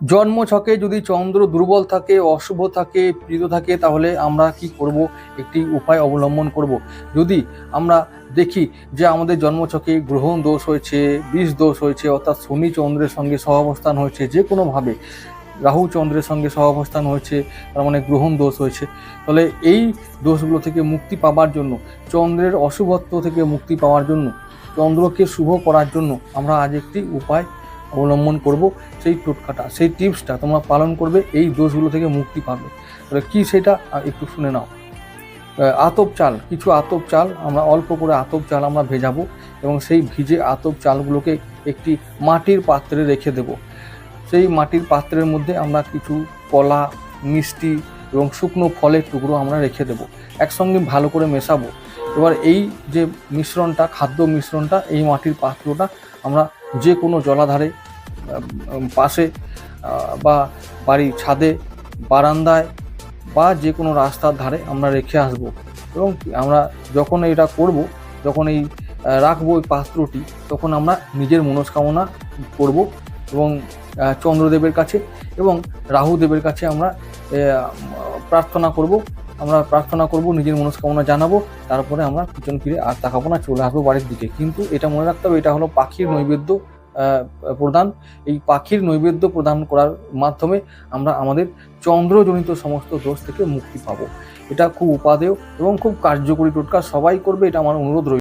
জন্মছকে যদি চন্দ্র দুর্বল থাকে, অশুভ থাকে, পীড়িত থাকে, তাহলে আমরা কি করব? একটি উপায় অবলম্বন করব। যদি আমরা দেখি যে আমাদের জন্মছকে গ্রহণ দোষ হয়েছে, বিষ দোষ হয়েছে, অর্থাৎ শনি চন্দ্রের সঙ্গে সহাবস্থান হয়েছে, যে কোনোভাবে রাহু চন্দ্রের সঙ্গে সহাবস্থান হয়েছে, তার মানে গ্রহণ দোষ হয়েছে, তাহলে এই দোষগুলো থেকে মুক্তি পাওয়ার জন্য, চন্দ্রের অশুভত্ব থেকে মুক্তি পাওয়ার জন্য, চন্দ্রকে শুভ করার জন্য আমরা আজ একটি উপায় অবলম্বন করব। সেই টোটকাটা, সেই টিপসটা তোমরা পালন করবে, এই দোষগুলো থেকে মুক্তি পাবে। তাহলে কি সেটা একটু শুনে নাও। আতপ চাল, কিছু আতপ চাল আমরা অল্প করে আতপ চাল আমরা ভেজাবো এবং সেই ভিজে আতপ চালগুলোকে একটি মাটির পাত্রে রেখে দেব। সেই মাটির পাত্রের মধ্যে আমরা কিছু কলা, মিষ্টি এবং শুকনো ফলের টুকরো আমরা রেখে দেব, একসঙ্গে ভালো করে মেশাবো। এবার এই যে মিশ্রণটা, খাদ্য মিশ্রণটা, এই মাটির পাত্রটা আমরা যে কোনো জলাধারে, পাশে বা বাড়ির ছাদে, বারান্দায় বা যে কোনো রাস্তার ধারে আমরা রেখে আসব। এবং আমরা যখন এটা করব, যখন এই রাখবো এই পাত্রটি, তখন আমরা নিজের মনস্কামনা করব এবং চন্দ্রদেবের কাছে এবং রাহুদেবের কাছে আমরা প্রার্থনা করব। নিজের মনস্কামনা জানাবো, তারপরে আমরা পিছন ফিরে আর তাকাবো না, চলে আসবো বাড়ির দিকে। কিন্তু এটা মনে রাখতে হবে, এটা হলো পাখির নৈবেদ্য প্রদান। এই পাখির নৈবেদ্য প্রদান করার মাধ্যমে আমরা আমাদের চন্দ্রজনিত সমস্ত দোষ থেকে মুক্তি পাবো। এটা খুব উপাদেয় এবং খুব কার্যকরী টোটকা, সবাই করবে, এটা আমার অনুরোধ রইল।